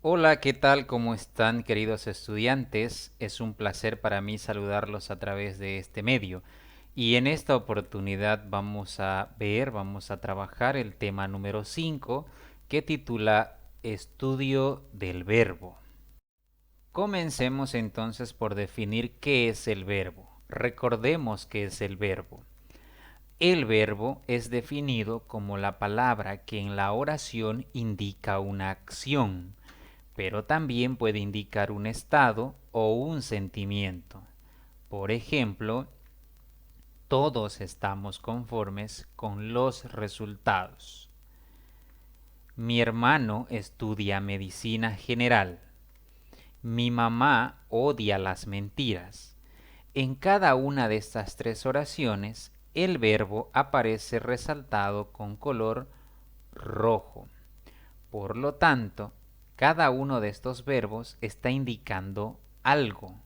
Hola, ¿qué tal? ¿Cómo están, queridos estudiantes? Es un placer para mí saludarlos a través de este medio. Y en esta oportunidad vamos a trabajar el tema número 5 que titula Estudio del verbo. Comencemos entonces por definir qué es el verbo. Recordemos qué es el verbo. El verbo es definido como la palabra que en la oración indica una acción, pero también puede indicar un estado o un sentimiento. Por ejemplo, todos estamos conformes con los resultados. Mi hermano estudia medicina general. Mi mamá odia las mentiras. En cada una de estas tres oraciones, el verbo aparece resaltado con color rojo. Por lo tanto, cada uno de estos verbos está indicando algo.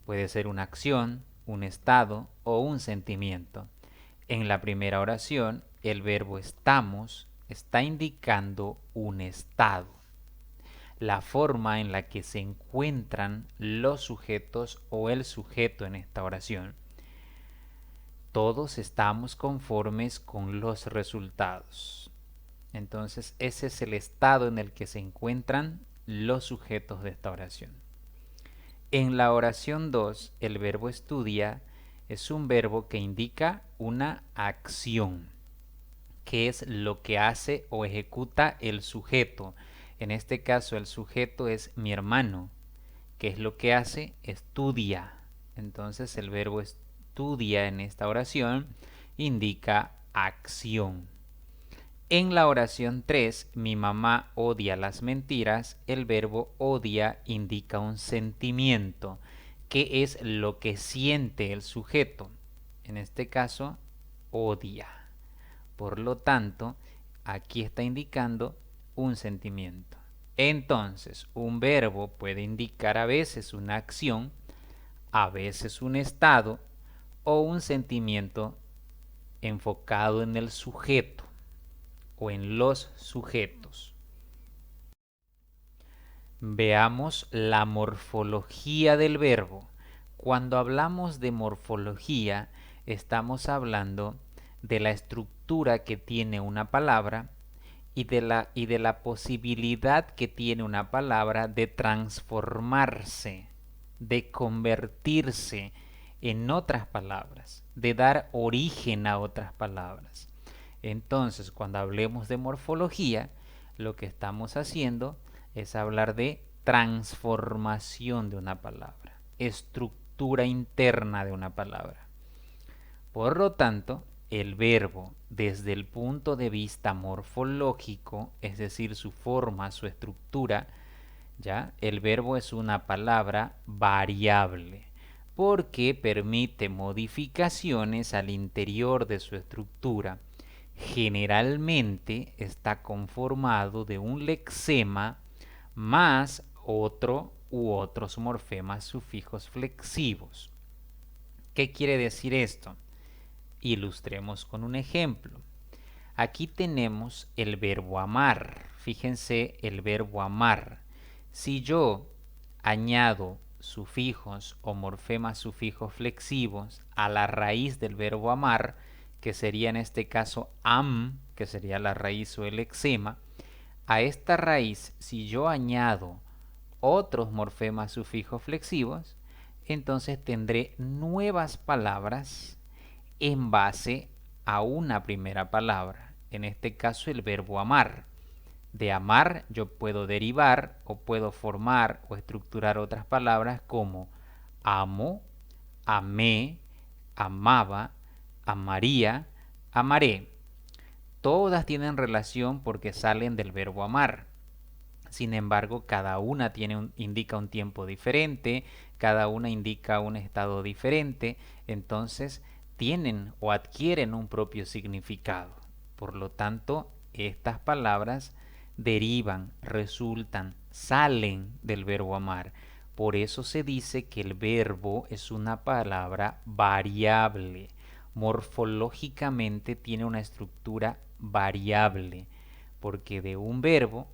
Puede ser una acción, un estado o un sentimiento. En la primera oración, el verbo estamos está indicando un estado, la forma en la que se encuentran los sujetos o el sujeto en esta oración. Todos estamos conformes con los resultados. Entonces, ese es el estado en el que se encuentran los sujetos de esta oración. En la oración 2, el verbo estudia es un verbo que indica una acción, que es lo que hace o ejecuta el sujeto. En este caso, el sujeto es mi hermano. ¿Qué es lo que hace? Estudia. Entonces, el verbo estudia en esta oración indica acción. En la oración 3, mi mamá odia las mentiras, el verbo odia indica un sentimiento, que es lo que siente el sujeto. En este caso, odia. Por lo tanto, aquí está indicando un sentimiento. Entonces, un verbo puede indicar a veces una acción, a veces un estado o un sentimiento enfocado en el sujeto o en los sujetos. Veamos la morfología del verbo. Cuando hablamos de morfología, estamos hablando de la estructura que tiene una palabra y de la posibilidad que tiene una palabra de transformarse, de convertirse en otras palabras, de dar origen a otras palabras. Entonces, cuando hablemos de morfología, lo que estamos haciendo es hablar de transformación de una palabra, estructura interna de una palabra. Por lo tanto, el verbo, desde el punto de vista morfológico, es decir, su forma, su estructura, ¿ya? El verbo es una palabra variable porque permite modificaciones al interior de su estructura. Generalmente está conformado de un lexema más otro u otros morfemas sufijos flexivos. ¿Qué quiere decir esto? Ilustremos con un ejemplo. Aquí tenemos el verbo amar. Fíjense el verbo amar. Si yo añado sufijos o morfemas sufijos flexivos a la raíz del verbo amar, que sería en este caso am, que sería la raíz o el lexema, a esta raíz, si yo añado otros morfemas sufijos flexivos, entonces tendré nuevas palabras en base a una primera palabra, en este caso el verbo amar. De amar yo puedo derivar o puedo formar o estructurar otras palabras como amo, amé, amaba, amaría, amaré. Todas tienen relación porque salen del verbo amar. Sin embargo, cada una indica un tiempo diferente, cada una indica un estado diferente, entonces tienen o adquieren un propio significado. Por lo tanto, estas palabras derivan, resultan, salen del verbo amar. Por eso se dice que el verbo es una palabra variable. Morfológicamente tiene una estructura variable, porque de un verbo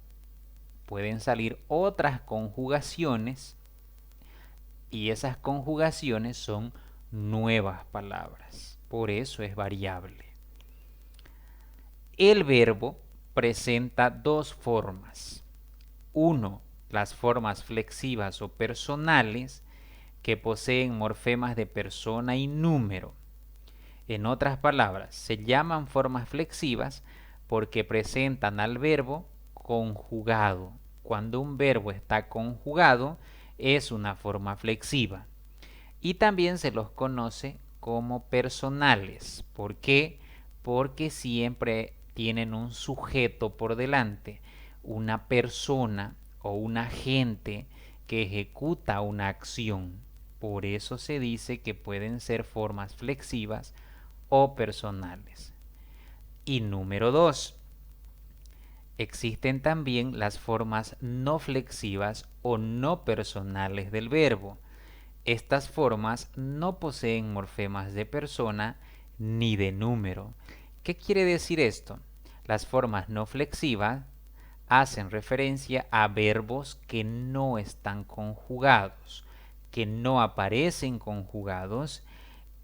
pueden salir otras conjugaciones y esas conjugaciones son nuevas palabras. Por eso es variable. El verbo presenta dos formas. Uno, las formas flexivas o personales que poseen morfemas de persona y número. En otras palabras, se llaman formas flexivas porque presentan al verbo conjugado. Cuando un verbo está conjugado, es una forma flexiva. Y también se los conoce como personales. ¿Por qué? Porque siempre tienen un sujeto por delante, una persona o un agente que ejecuta una acción. Por eso se dice que pueden ser formas flexivas o personales. Y número 2, existen también las formas no flexivas o no personales del verbo. Estas formas no poseen morfemas de persona ni de número. ¿Qué quiere decir esto? Las formas no flexivas hacen referencia a verbos que no están conjugados, que no aparecen conjugados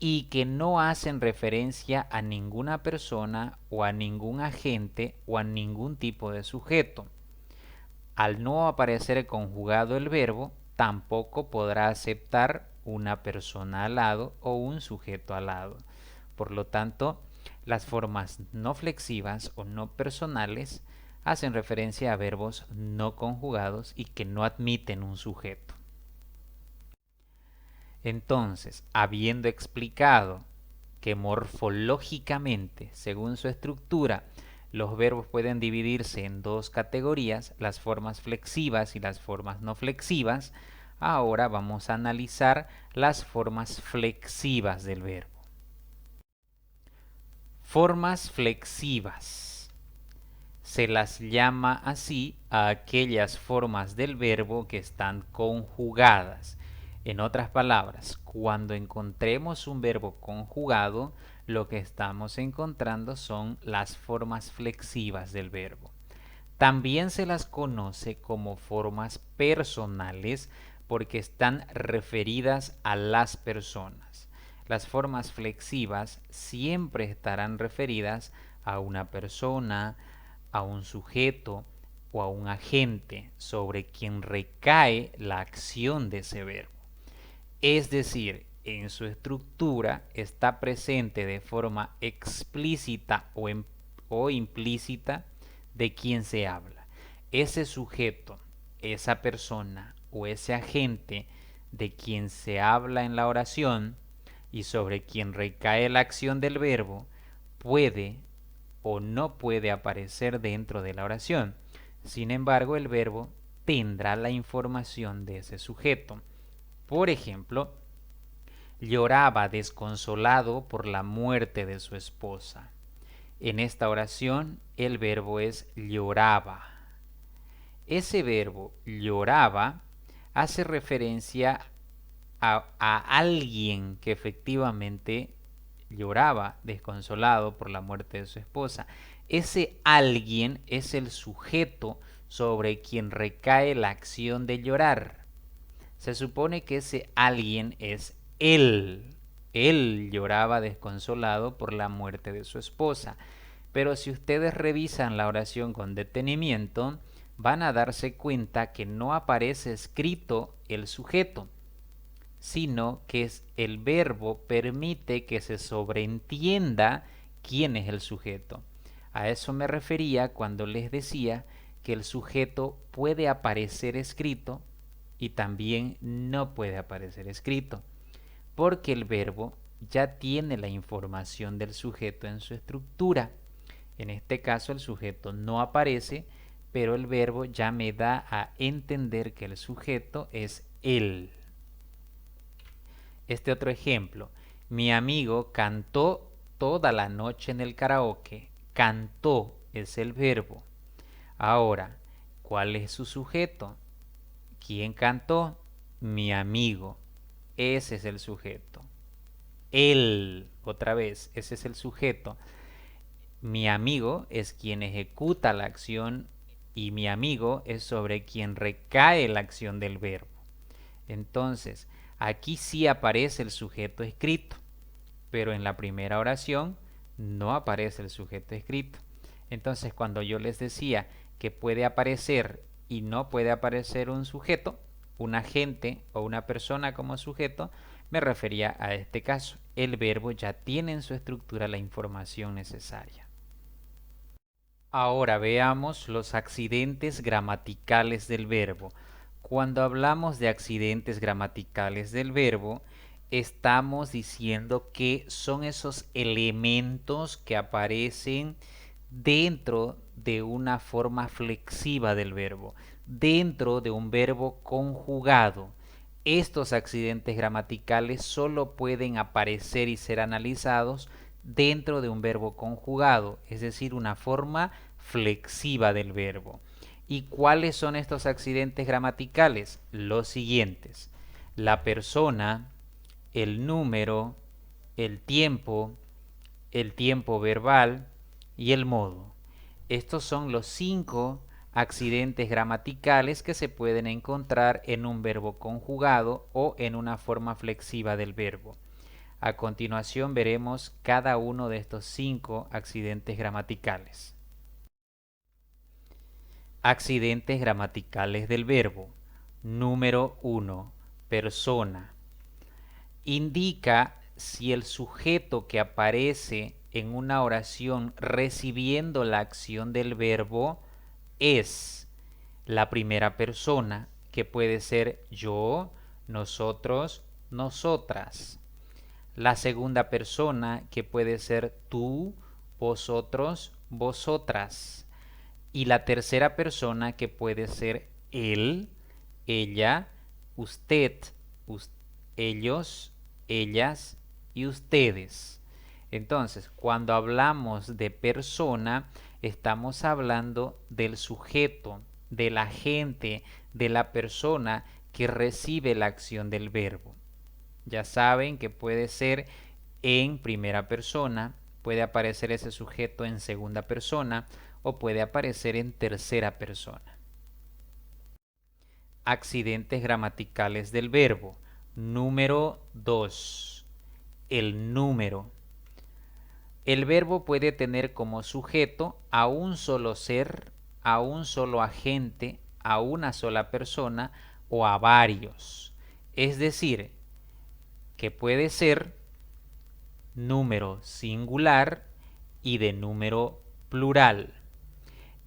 y que no hacen referencia a ninguna persona o a ningún agente o a ningún tipo de sujeto. Al no aparecer conjugado el verbo, tampoco podrá aceptar una persona al lado o un sujeto al lado. Por lo tanto, las formas no flexivas o no personales hacen referencia a verbos no conjugados y que no admiten un sujeto. Entonces, habiendo explicado que morfológicamente, según su estructura, los verbos pueden dividirse en dos categorías, las formas flexivas y las formas no flexivas, ahora vamos a analizar las formas flexivas del verbo. Formas flexivas. Se las llama así a aquellas formas del verbo que están conjugadas. En otras palabras, cuando encontremos un verbo conjugado, lo que estamos encontrando son las formas flexivas del verbo. También se las conoce como formas personales porque están referidas a las personas. Las formas flexivas siempre estarán referidas a una persona, a un sujeto o a un agente sobre quien recae la acción de ese verbo. Es decir, en su estructura está presente de forma explícita o implícita de quien se habla. Ese sujeto, esa persona o ese agente de quien se habla en la oración y sobre quien recae la acción del verbo puede o no puede aparecer dentro de la oración. Sin embargo, el verbo tendrá la información de ese sujeto. Por ejemplo, lloraba desconsolado por la muerte de su esposa. En esta oración, el verbo es lloraba. Ese verbo lloraba hace referencia a alguien que efectivamente lloraba desconsolado por la muerte de su esposa. Ese alguien es el sujeto sobre quien recae la acción de llorar. Se supone que ese alguien es él. Él lloraba desconsolado por la muerte de su esposa. Pero si ustedes revisan la oración con detenimiento, van a darse cuenta que no aparece escrito el sujeto, sino que el verbo permite que se sobreentienda quién es el sujeto. A eso me refería cuando les decía que el sujeto puede aparecer escrito y también no puede aparecer escrito, porque el verbo ya tiene la información del sujeto en su estructura. En este caso el sujeto no aparece, pero el verbo ya me da a entender que el sujeto es él. Este otro ejemplo, mi amigo cantó toda la noche en el karaoke. Cantó es el verbo. Ahora, ¿cuál es su sujeto? ¿Quién cantó? Mi amigo. Ese es el sujeto. Él, otra vez, ese es el sujeto. Mi amigo es quien ejecuta la acción y mi amigo es sobre quien recae la acción del verbo. Entonces, aquí sí aparece el sujeto escrito, pero en la primera oración no aparece el sujeto escrito. Entonces, cuando yo les decía que puede aparecer y no puede aparecer un sujeto, un agente o una persona como sujeto, me refería a este caso. El verbo ya tiene en su estructura la información necesaria. Ahora veamos los accidentes gramaticales del verbo. Cuando hablamos de accidentes gramaticales del verbo, estamos diciendo que son esos elementos que aparecen dentro de una forma flexiva del verbo, dentro de un verbo conjugado. Estos accidentes gramaticales solo pueden aparecer y ser analizados dentro de un verbo conjugado, es decir, una forma flexiva del verbo. ¿Y cuáles son estos accidentes gramaticales? Los siguientes: la persona, el número, el tiempo verbal y el modo. Estos son los 5 accidentes gramaticales que se pueden encontrar en un verbo conjugado o en una forma flexiva del verbo. A continuación veremos cada uno de estos 5 accidentes gramaticales. Accidentes gramaticales del verbo. Número 1. Persona. Indica si el sujeto que aparece en una oración recibiendo la acción del verbo es la primera persona, que puede ser yo, nosotros, nosotras. La segunda persona, que puede ser tú, vosotros, vosotras. Y la tercera persona, que puede ser él, ella, usted, ellos, ellas y ustedes. Entonces, cuando hablamos de persona, estamos hablando del sujeto, del agente, de la persona que recibe la acción del verbo. Ya saben que puede ser en primera persona, puede aparecer ese sujeto en segunda persona o puede aparecer en tercera persona. Accidentes gramaticales del verbo. Número 2. El número. El verbo puede tener como sujeto a un solo ser, a un solo agente, a una sola persona o a varios. Es decir, que puede ser número singular y de número plural.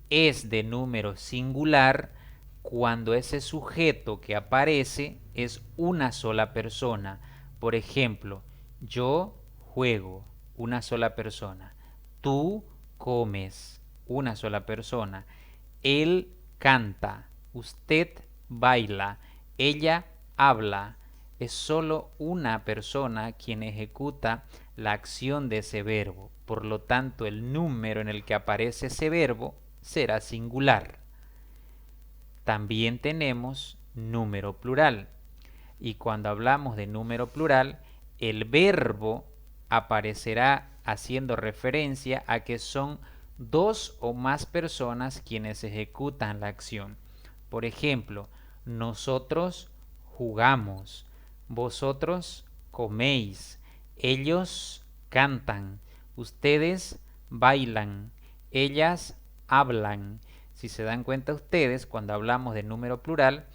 Es de número singular cuando ese sujeto que aparece es una sola persona. Por ejemplo, yo juego, una sola persona. Tú comes, una sola persona. Él canta, usted baila, ella habla. Es solo una persona quien ejecuta la acción de ese verbo. Por lo tanto, el número en el que aparece ese verbo será singular. También tenemos número plural. Y cuando hablamos de número plural, el verbo aparecerá haciendo referencia a que son dos o más personas quienes ejecutan la acción. Por ejemplo, nosotros jugamos, vosotros coméis, ellos cantan, ustedes bailan, ellas hablan. Si se dan cuenta ustedes, cuando hablamos de número plural,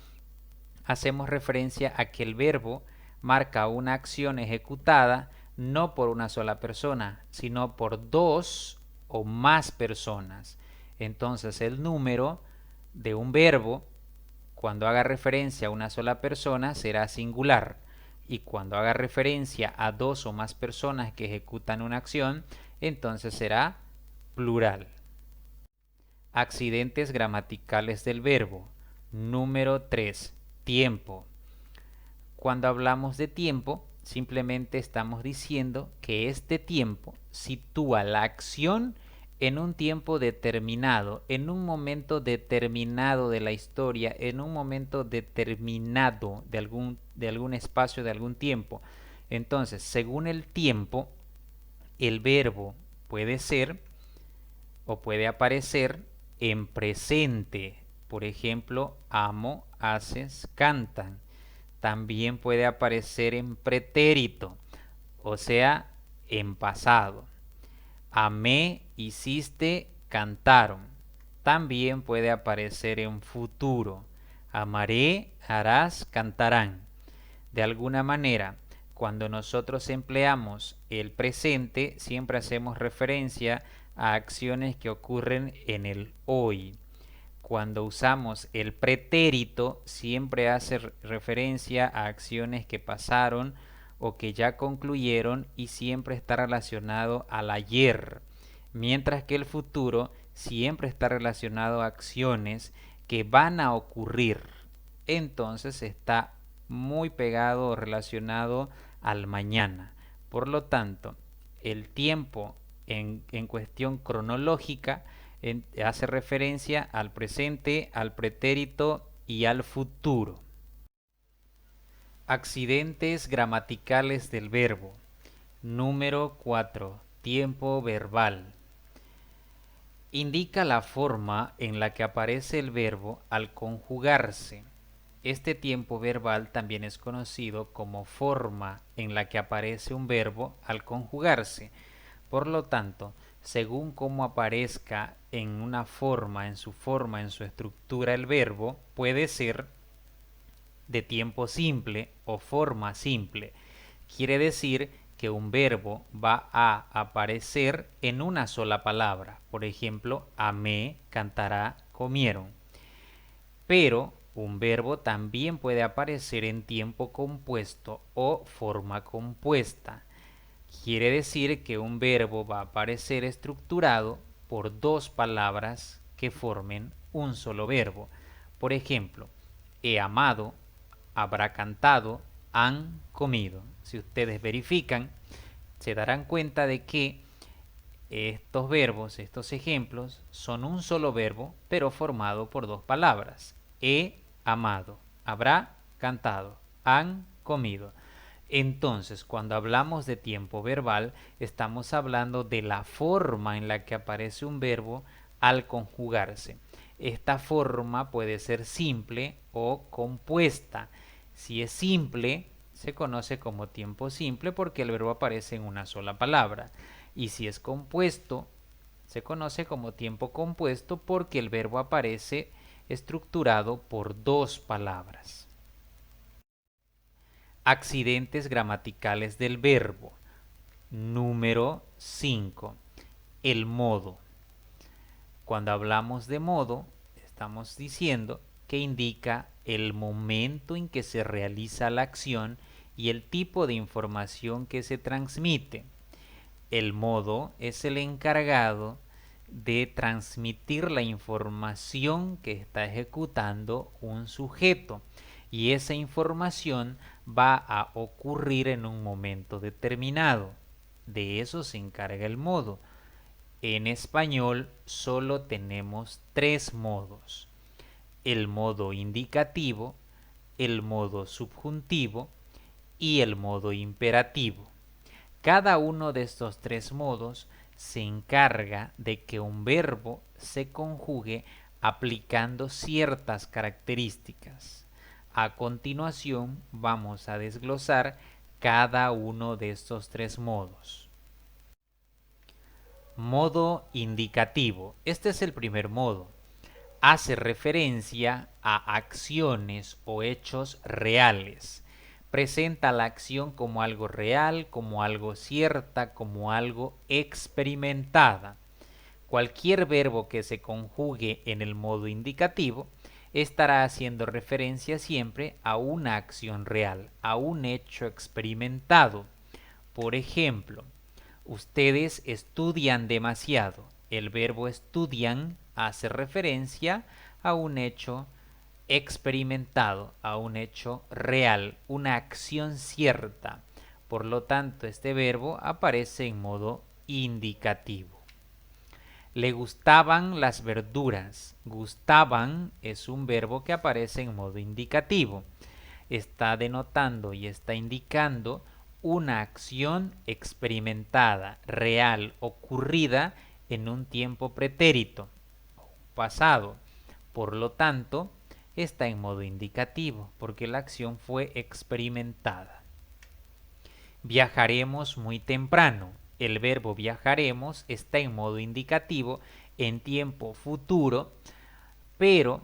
hacemos referencia a que el verbo marca una acción ejecutada no por una sola persona, sino por dos o más personas. Entonces el número de un verbo, cuando haga referencia a una sola persona, será singular. Y cuando haga referencia a dos o más personas que ejecutan una acción, entonces será plural. Accidentes gramaticales del verbo. Número 3. Tiempo. Cuando hablamos de tiempo, simplemente estamos diciendo que este tiempo sitúa la acción en un tiempo determinado, en un momento determinado de la historia, en un momento determinado de algún espacio, de algún tiempo. Entonces, según el tiempo, el verbo puede ser o puede aparecer en presente. Por ejemplo, amo, haces, cantan. También puede aparecer en pretérito, o sea, en pasado. Amé, hiciste, cantaron. También puede aparecer en futuro. Amaré, harás, cantarán. De alguna manera, cuando nosotros empleamos el presente, siempre hacemos referencia a acciones que ocurren en el hoy. Cuando usamos el pretérito, siempre hace referencia a acciones que pasaron o que ya concluyeron y siempre está relacionado al ayer, mientras que el futuro siempre está relacionado a acciones que van a ocurrir. Entonces está muy pegado o relacionado al mañana. Por lo tanto, el tiempo en cuestión cronológica hace referencia al presente, al pretérito y al futuro. Accidentes gramaticales del verbo. Número 4. Tiempo verbal. Indica la forma en la que aparece el verbo al conjugarse. Este tiempo verbal también es conocido como forma en la que aparece un verbo al conjugarse. Por lo tanto, según cómo aparezca en una forma, en su estructura el verbo, puede ser de tiempo simple o forma simple. Quiere decir que un verbo va a aparecer en una sola palabra. Por ejemplo, amé, cantará, comieron. Pero un verbo también puede aparecer en tiempo compuesto o forma compuesta. Quiere decir que un verbo va a aparecer estructurado por dos palabras que formen un solo verbo. Por ejemplo, he amado, habrá cantado, han comido. Si ustedes verifican, se darán cuenta de que estos verbos, estos ejemplos, son un solo verbo, pero formado por dos palabras. He amado, habrá cantado, han comido. Entonces, cuando hablamos de tiempo verbal, estamos hablando de la forma en la que aparece un verbo al conjugarse. Esta forma puede ser simple o compuesta. Si es simple, se conoce como tiempo simple porque el verbo aparece en una sola palabra. Y si es compuesto, se conoce como tiempo compuesto porque el verbo aparece estructurado por dos palabras. Accidentes gramaticales del verbo. Número 5. El modo. Cuando hablamos de modo, estamos diciendo que indica el momento en que se realiza la acción y el tipo de información que se transmite. El modo es el encargado de transmitir la información que está ejecutando un sujeto y esa información va a ocurrir en un momento determinado. De eso se encarga el modo. En español solo tenemos tres modos: el modo indicativo, el modo subjuntivo y el modo imperativo. Cada uno de estos tres modos se encarga de que un verbo se conjugue aplicando ciertas características. A continuación vamos a desglosar cada uno de estos tres modos. Modo indicativo. Este es el primer modo. Hace referencia a acciones o hechos reales. Presenta la acción como algo real, como algo cierta, como algo experimentada. Cualquier verbo que se conjugue en el modo indicativo estará haciendo referencia siempre a una acción real, a un hecho experimentado. Por ejemplo, ustedes estudian demasiado. El verbo estudian hace referencia a un hecho experimentado, a un hecho real, una acción cierta. Por lo tanto, este verbo aparece en modo indicativo. Le gustaban las verduras. Gustaban es un verbo que aparece en modo indicativo. Está denotando y está indicando una acción experimentada, real, ocurrida en un tiempo pretérito. pasado. Por lo tanto, está en modo indicativo porque la acción fue experimentada. Viajaremos muy temprano. El verbo viajaremos está en modo indicativo en tiempo futuro, pero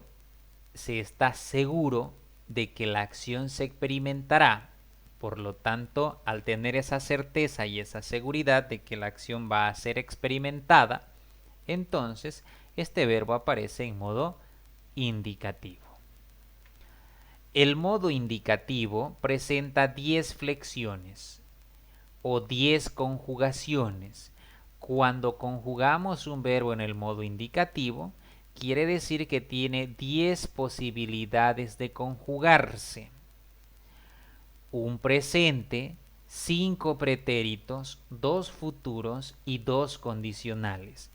se está seguro de que la acción se experimentará. Por lo tanto, al tener esa certeza y esa seguridad de que la acción va a ser experimentada, entonces este verbo aparece en modo indicativo. El modo indicativo presenta 10 flexiones o 10 conjugaciones. Cuando conjugamos un verbo en el modo indicativo, quiere decir que tiene 10 posibilidades de conjugarse. Un presente, 5 pretéritos, 2 futuros y 2 condicionales.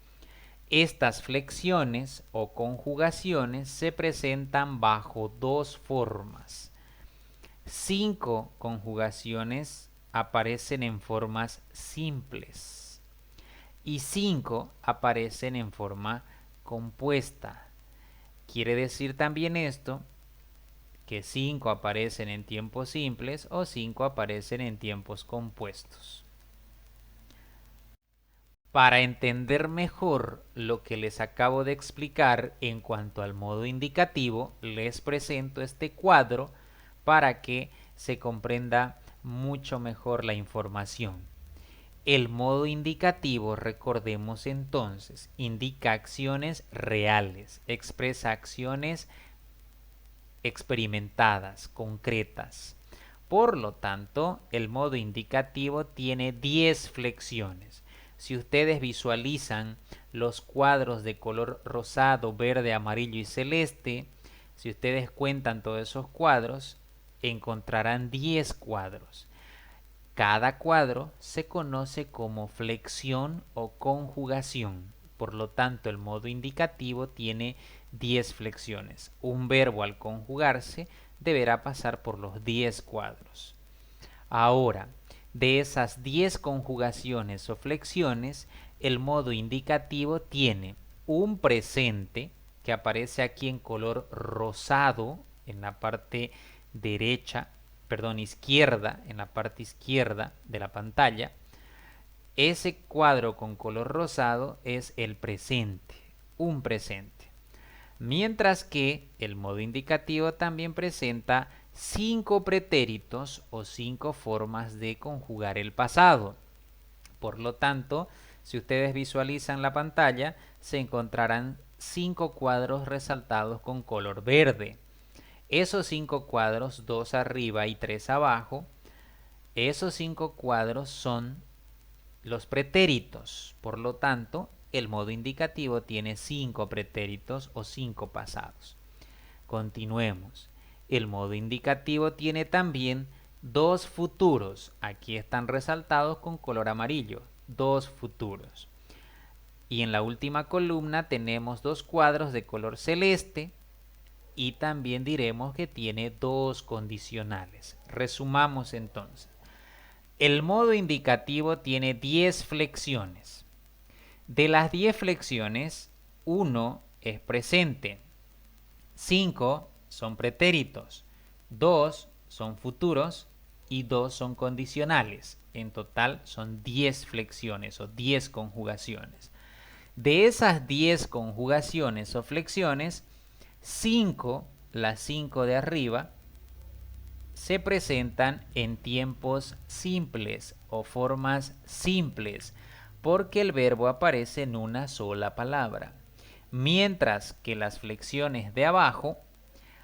Estas flexiones o conjugaciones se presentan bajo dos formas. 5 conjugaciones aparecen en formas simples y 5 aparecen en forma compuesta. Quiere decir también esto que 5 aparecen en tiempos simples o 5 aparecen en tiempos compuestos. Para entender mejor lo que les acabo de explicar en cuanto al modo indicativo, les presento este cuadro para que se comprenda mucho mejor la información. El modo indicativo, recordemos entonces, indica acciones reales, expresa acciones experimentadas, concretas. Por lo tanto, el modo indicativo tiene 10 flexiones. Si ustedes visualizan los cuadros de color rosado, verde, amarillo y celeste, si ustedes cuentan todos esos cuadros, encontrarán 10 cuadros. Cada cuadro se conoce como flexión o conjugación. Por lo tanto, el modo indicativo tiene 10 flexiones. Un verbo al conjugarse deberá pasar por los 10 cuadros. Ahora, de esas 10 conjugaciones o flexiones, el modo indicativo tiene un presente que aparece aquí en color rosado en la parte derecha, perdón, izquierda, en la parte izquierda de la pantalla. Ese cuadro con color rosado es el presente, un presente. Mientras que el modo indicativo también presenta 5 pretéritos o 5 formas de conjugar el pasado. Por lo tanto, si ustedes visualizan la pantalla, se encontrarán 5 cuadros resaltados con color verde. Esos 5 cuadros, 2 arriba y 3 abajo, esos 5 cuadros son los pretéritos. Por lo tanto, el modo indicativo tiene 5 pretéritos o 5 pasados. Continuemos. El modo indicativo tiene también 2 futuros. Aquí están resaltados con color amarillo. 2 futuros. Y en la última columna tenemos 2 cuadros de color celeste. Y también diremos que tiene 2 condicionales. Resumamos entonces. El modo indicativo tiene 10 flexiones. De las 10 flexiones, 1 es presente, 5 son pretéritos, 2 son futuros y 2 son condicionales. En total son 10 flexiones o 10 conjugaciones. De esas 10 conjugaciones o flexiones, 5, las 5 de arriba, se presentan en tiempos simples o formas simples, porque el verbo aparece en una sola palabra, mientras que las flexiones de abajo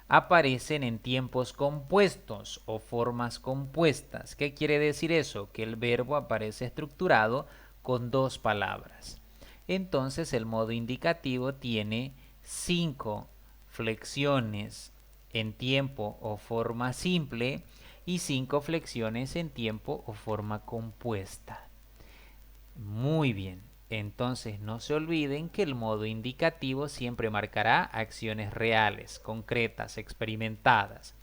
aparecen en tiempos compuestos o formas compuestas. ¿Qué quiere decir eso? Que el verbo aparece estructurado con 2 palabras. Entonces el modo indicativo tiene 5 flexiones en tiempo o forma simple y 5 flexiones en tiempo o forma compuesta. Muy bien, entonces no se olviden que el modo indicativo siempre marcará acciones reales, concretas, experimentadas.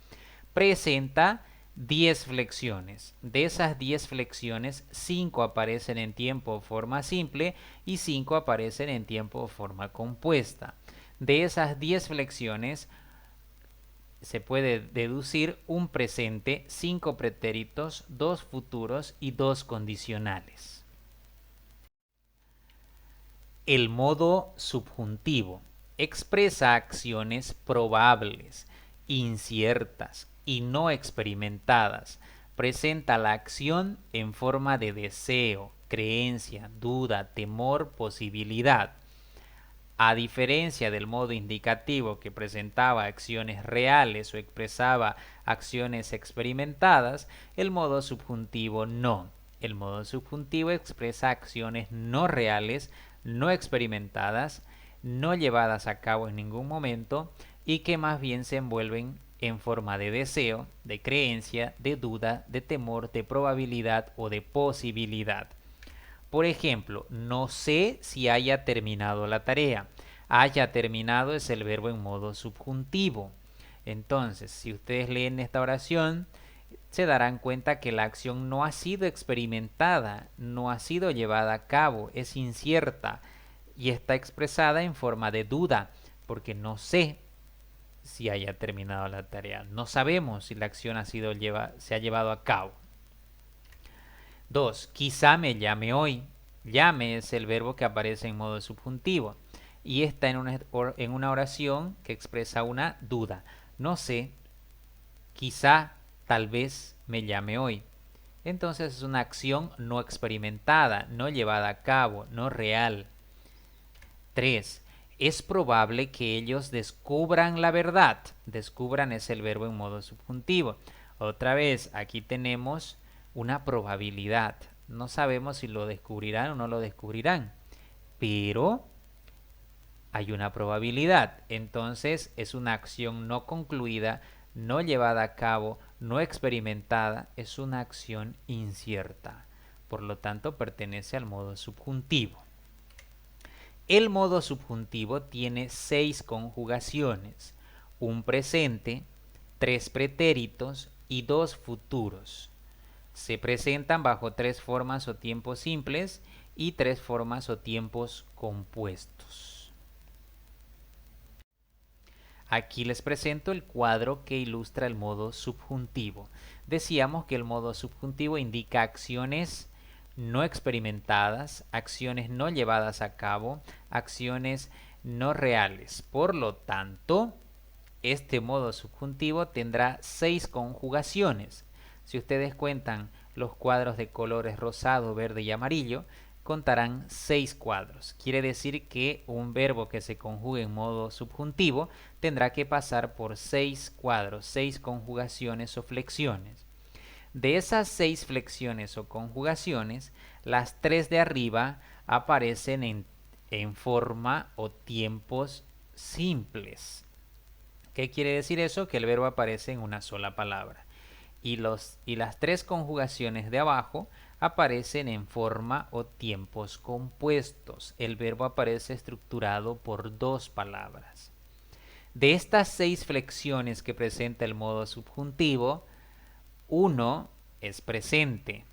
Presenta 10 flexiones. De esas 10 flexiones, 5 aparecen en tiempo o forma simple y 5 aparecen en tiempo o forma compuesta. De esas 10 flexiones se puede deducir un presente, 5 pretéritos, 2 futuros y 2 condicionales. El modo subjuntivo expresa acciones probables, inciertas y no experimentadas. Presenta la acción en forma de deseo, creencia, duda, temor, posibilidad. A diferencia del modo indicativo que presentaba acciones reales o expresaba acciones experimentadas, el modo subjuntivo no. El modo subjuntivo expresa acciones no reales, no experimentadas, no llevadas a cabo en ningún momento y que más bien se envuelven en forma de deseo, de creencia, de duda, de temor, de probabilidad o de posibilidad. Por ejemplo, no sé si haya terminado la tarea. Haya terminado es el verbo en modo subjuntivo. Entonces, si ustedes leen esta oración, se darán cuenta que la acción no ha sido experimentada, no ha sido llevada a cabo, es incierta y está expresada en forma de duda, porque no sé si haya terminado la tarea. No sabemos si la acción se ha llevado a cabo. 2. Quizá me llame hoy. Llame es el verbo que aparece en modo subjuntivo y está en una oración que expresa una duda. No sé, quizá, tal vez me llame hoy. Entonces es una acción no experimentada, no llevada a cabo, no real. 3. Es probable que ellos descubran la verdad. Descubran es el verbo en modo subjuntivo. Otra vez, aquí tenemos una probabilidad. No sabemos si lo descubrirán o no lo descubrirán, pero hay una probabilidad. Entonces es una acción no concluida, no llevada a cabo, no experimentada. Es una acción incierta. Por lo tanto, pertenece al modo subjuntivo. El modo subjuntivo tiene 6 conjugaciones, un presente, 3 pretéritos y 2 futuros. Se presentan bajo 3 formas o tiempos simples y 3 formas o tiempos compuestos. Aquí les presento el cuadro que ilustra el modo subjuntivo. Decíamos que el modo subjuntivo indica acciones no experimentadas, acciones no llevadas a cabo, acciones no reales. Por lo tanto, este modo subjuntivo tendrá 6 conjugaciones. Si ustedes cuentan los cuadros de colores rosado, verde y amarillo, contarán 6 cuadros. Quiere decir que un verbo que se conjugue en modo subjuntivo tendrá que pasar por 6 cuadros, 6 conjugaciones o flexiones. De esas 6 flexiones o conjugaciones, las 3 de arriba aparecen en forma o tiempos simples. ¿Qué quiere decir eso? Que el verbo aparece en una sola palabra. Y las 3 conjugaciones de abajo aparecen en forma o tiempos compuestos. El verbo aparece estructurado por 2 palabras. De estas 6 flexiones que presenta el modo subjuntivo, 1 es presente,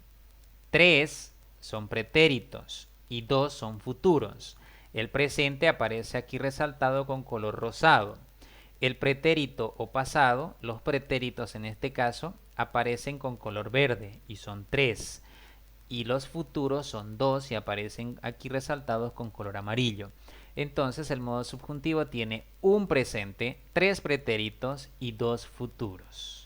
3 son pretéritos y 2 son futuros. El presente aparece aquí resaltado con color rosado. El pretérito o pasado, los pretéritos en este caso, aparecen con color verde y son 3. Y los futuros son 2 y aparecen aquí resaltados con color amarillo. Entonces el modo subjuntivo tiene un presente, 3 pretéritos y 2 futuros.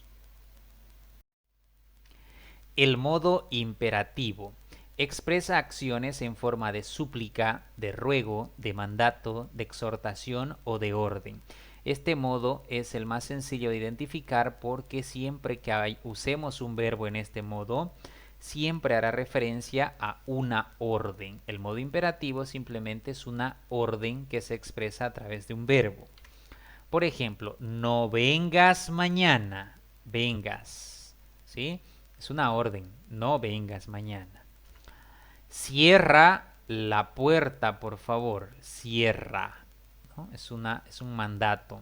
El modo imperativo expresa acciones en forma de súplica, de ruego, de mandato, de exhortación o de orden. Este modo es el más sencillo de identificar porque siempre que usemos un verbo en este modo, siempre hará referencia a una orden. El modo imperativo simplemente es una orden que se expresa a través de un verbo. Por ejemplo, no vengas mañana, vengas, ¿sí? Es una orden, no vengas mañana. Cierra la puerta, por favor, cierra, ¿no? Es un mandato.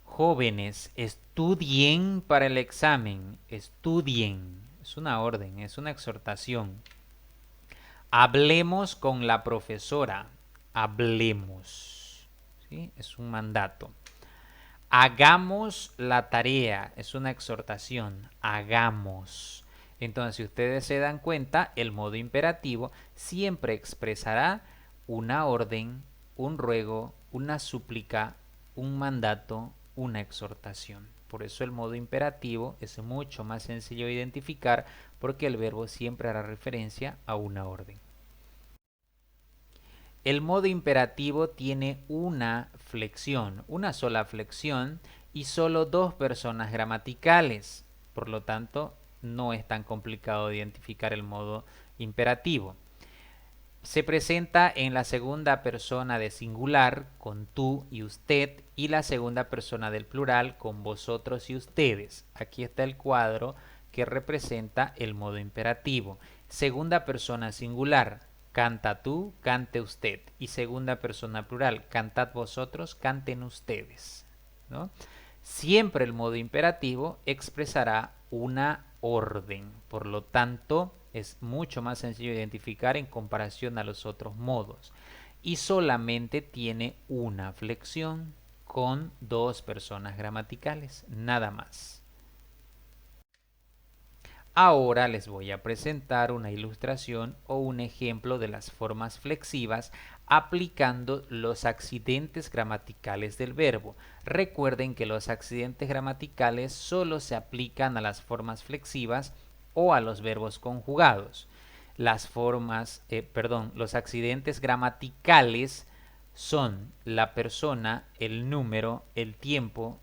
Jóvenes, estudien para el examen, estudien. Es una orden, es una exhortación. Hablemos con la profesora, hablemos. ¿sí? Es un mandato. Hagamos la tarea, es una exhortación, hagamos. Entonces, si ustedes se dan cuenta, el modo imperativo siempre expresará una orden, un ruego, una súplica, un mandato, una exhortación. Por eso el modo imperativo es mucho más sencillo de identificar porque el verbo siempre hará referencia a una orden. El modo imperativo tiene una flexión, una sola flexión y solo dos personas gramaticales. Por lo tanto, no es tan complicado identificar el modo imperativo. Se presenta en la segunda persona de singular con tú y usted y la segunda persona del plural con vosotros y ustedes. Aquí está el cuadro que representa el modo imperativo. Segunda persona singular, canta tú, cante usted. Y segunda persona plural, cantad vosotros, canten ustedes, ¿no? Siempre el modo imperativo expresará una orden. Por lo tanto, es mucho más sencillo de identificar en comparación a los otros modos. Y solamente tiene una flexión con dos personas gramaticales, nada más. Ahora les voy a presentar una ilustración o un ejemplo de las formas flexivas aplicando los accidentes gramaticales del verbo. Recuerden que los accidentes gramaticales solo se aplican a las formas flexivas o a los verbos conjugados. Los accidentes gramaticales son la persona, el número, el tiempo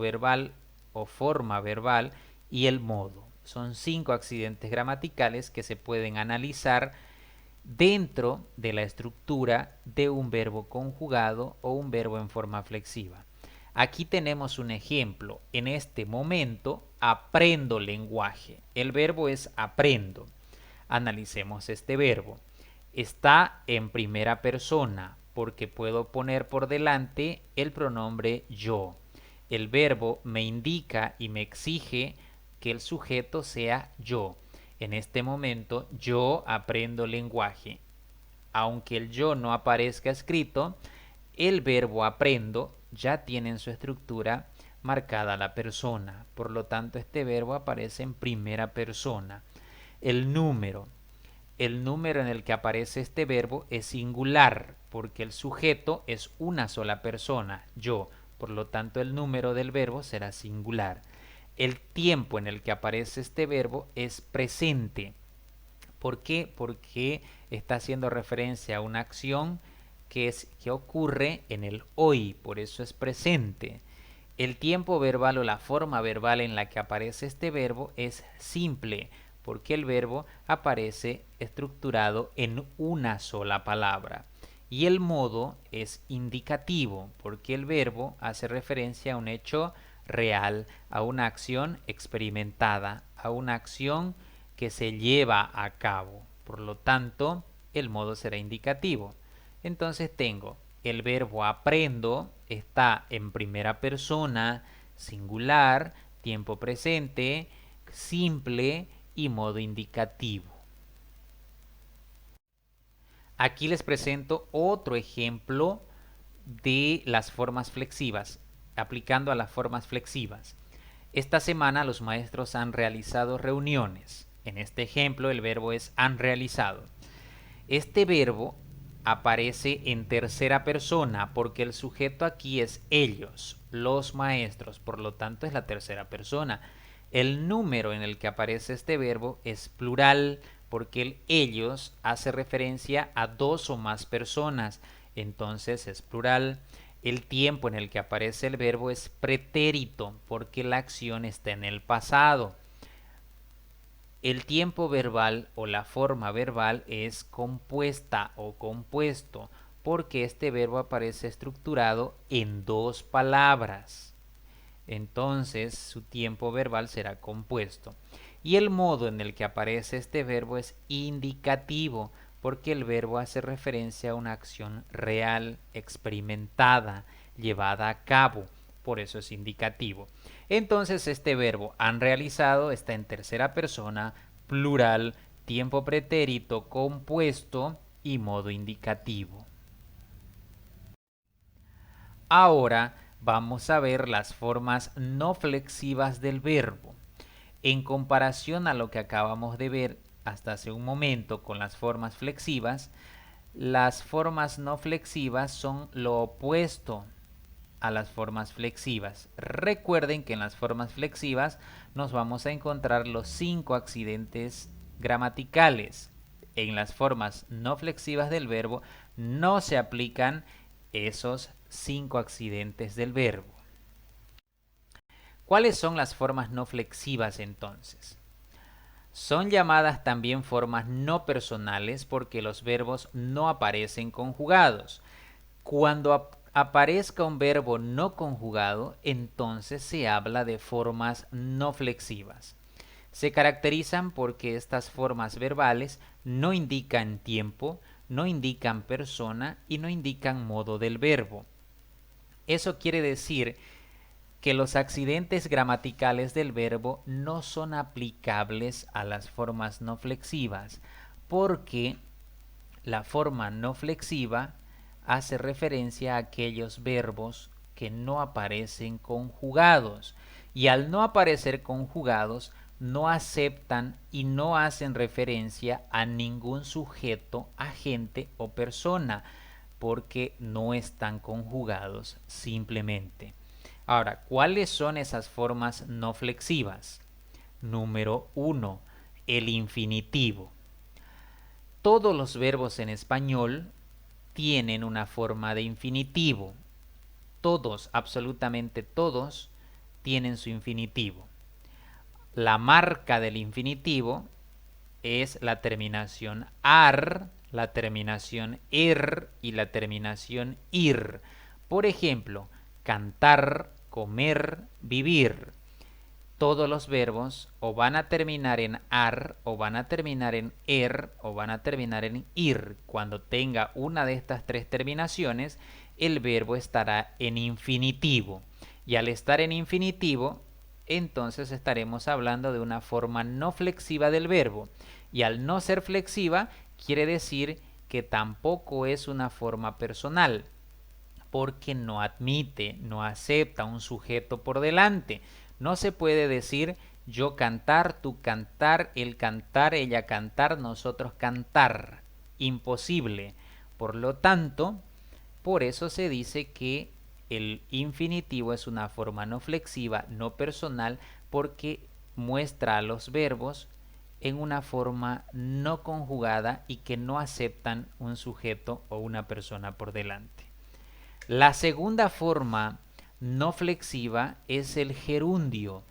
verbal o forma verbal y el modo. Son 5 accidentes gramaticales que se pueden analizar dentro de la estructura de un verbo conjugado o un verbo en forma flexiva. Aquí tenemos un ejemplo. En este momento aprendo lenguaje. El verbo es aprendo. Analicemos este verbo. Está en primera persona porque puedo poner por delante el pronombre yo. El verbo me indica y me exige que el sujeto sea yo. En este momento yo aprendo lenguaje. Aunque el yo no aparezca escrito, el verbo aprendo ya tiene en su estructura marcada la persona. Por lo tanto, este verbo aparece en primera persona. El número en el que aparece este verbo es singular, porque el sujeto es una sola persona, yo. Por lo tanto, el número del verbo será singular. El tiempo en el que aparece este verbo es presente. ¿Por qué? Porque está haciendo referencia a una acción que ocurre en el hoy, por eso es presente. El tiempo verbal o la forma verbal en la que aparece este verbo es simple, porque el verbo aparece estructurado en una sola palabra. Y el modo es indicativo, porque el verbo hace referencia a un hecho real, a una acción experimentada, a una acción que se lleva a cabo. Por lo tanto, el modo será indicativo. Entonces tengo el verbo aprendo, está en primera persona, singular, tiempo presente, simple y modo indicativo. Aquí les presento otro ejemplo de las formas flexivas, aplicando a las formas flexivas. Esta semana los maestros han realizado reuniones. En este ejemplo el verbo es han realizado. Este verbo aparece en tercera persona porque el sujeto aquí es ellos, los maestros, por lo tanto es la tercera persona. El número en el que aparece este verbo es plural porque el ellos hace referencia a dos o más personas, entonces es plural. El tiempo en el que aparece el verbo es pretérito porque la acción está en el pasado. El tiempo verbal o la forma verbal es compuesta o compuesto porque este verbo aparece estructurado en dos palabras. Entonces su tiempo verbal será compuesto. Y el modo en el que aparece este verbo es indicativo porque el verbo hace referencia a una acción real, experimentada, llevada a cabo. Por eso es indicativo. Entonces este verbo han realizado está en tercera persona, plural, tiempo pretérito, compuesto y modo indicativo. Ahora vamos a ver las formas no flexivas del verbo. En comparación a lo que acabamos de ver hasta hace un momento con las formas flexivas, las formas no flexivas son lo opuesto a las formas flexivas. Recuerden que en las formas flexivas nos vamos a encontrar los 5 accidentes gramaticales. En las formas no flexivas del verbo no se aplican esos 5 accidentes del verbo. ¿Cuáles son las formas no flexivas entonces? Son llamadas también formas no personales porque los verbos no aparecen conjugados. Cuando aparezca un verbo no conjugado, entonces se habla de formas no flexivas. Se caracterizan porque estas formas verbales no indican tiempo, no indican persona y no indican modo del verbo. Eso quiere decir que los accidentes gramaticales del verbo no son aplicables a las formas no flexivas, porque la forma no flexiva hace referencia a aquellos verbos que no aparecen conjugados, y al no aparecer conjugados no aceptan y no hacen referencia a ningún sujeto, agente o persona, porque no están conjugados simplemente. Ahora, ¿cuáles son esas formas no flexivas? Número 1, el infinitivo. Todos los verbos en español tienen una forma de infinitivo. Todos, absolutamente todos, tienen su infinitivo. La marca del infinitivo es la terminación ar, la terminación er y la terminación ir. Por ejemplo, cantar, comer, vivir. Todos los verbos o van a terminar en ar, o van a terminar en er, o van a terminar en ir. Cuando tenga una de estas tres terminaciones, el verbo estará en infinitivo. Y al estar en infinitivo, entonces estaremos hablando de una forma no flexiva del verbo. Y al no ser flexiva, quiere decir que tampoco es una forma personal, porque no admite, no acepta un sujeto por delante. No se puede decir yo cantar, tú cantar, él cantar, ella cantar, nosotros cantar. Imposible. Por lo tanto, por eso se dice que el infinitivo es una forma no flexiva, no personal, porque muestra a los verbos en una forma no conjugada y que no aceptan un sujeto o una persona por delante. La segunda forma no flexiva es el gerundio.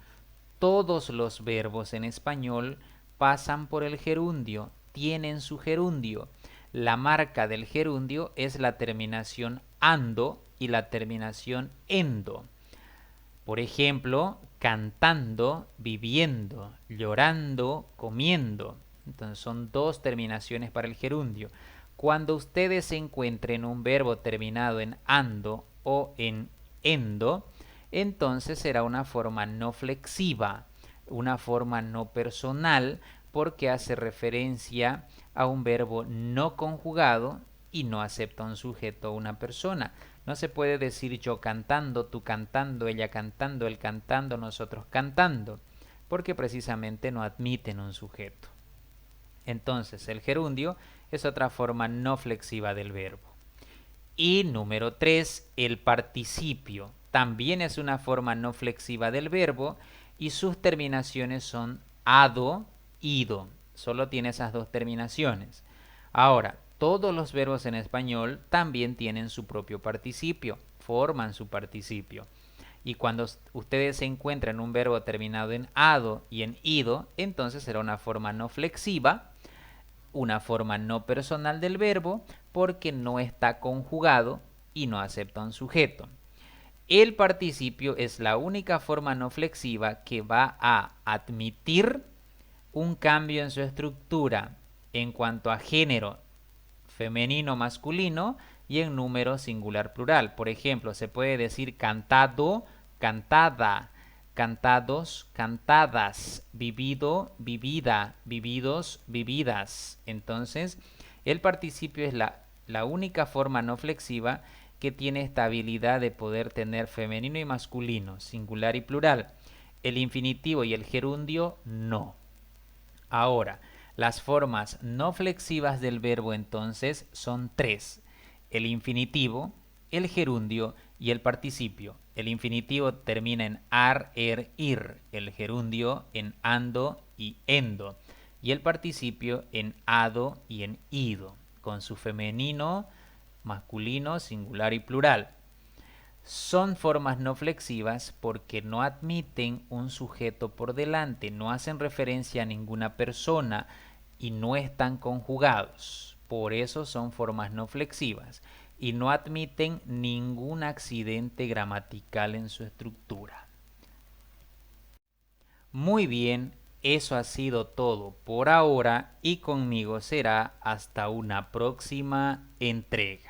Todos los verbos en español pasan por el gerundio, tienen su gerundio. La marca del gerundio es la terminación ando y la terminación endo. Por ejemplo, cantando, viviendo, llorando, comiendo. Entonces son dos terminaciones para el gerundio. Cuando ustedes encuentren un verbo terminado en ando o en endo, entonces será una forma no flexiva, una forma no personal, porque hace referencia a un verbo no conjugado y no acepta un sujeto o una persona. No se puede decir yo cantando, tú cantando, ella cantando, él cantando, nosotros cantando, porque precisamente no admiten un sujeto. Entonces, el gerundio es otra forma no flexiva del verbo. Y número 3, el participio. También es una forma no flexiva del verbo y sus terminaciones son ado, ido. Solo tiene esas dos terminaciones. Ahora, todos los verbos en español también tienen su propio participio, forman su participio. Y cuando ustedes se encuentran un verbo terminado en ado y en ido, entonces será una forma no flexiva, una forma no personal del verbo, porque no está conjugado y no acepta un sujeto. El participio es la única forma no flexiva que va a admitir un cambio en su estructura en cuanto a género femenino masculino y en número singular plural. Por ejemplo, se puede decir cantado, cantada, cantados, cantadas, vivido, vivida, vividos, vividas. Entonces, el participio es la única forma no flexiva que tiene esta habilidad de poder tener femenino y masculino, singular y plural. El infinitivo y el gerundio no. Ahora, las formas no flexivas del verbo entonces son tres: el infinitivo, el gerundio y el participio. El infinitivo termina en ar, er, ir, el gerundio en ando y endo, y el participio en ado y en ido, con su femenino, masculino, singular y plural. Son formas no flexivas porque no admiten un sujeto por delante, no hacen referencia a ninguna persona y no están conjugados. Por eso son formas no flexivas y no admiten ningún accidente gramatical en su estructura. Muy bien, eso ha sido todo por ahora y conmigo será hasta una próxima entrega.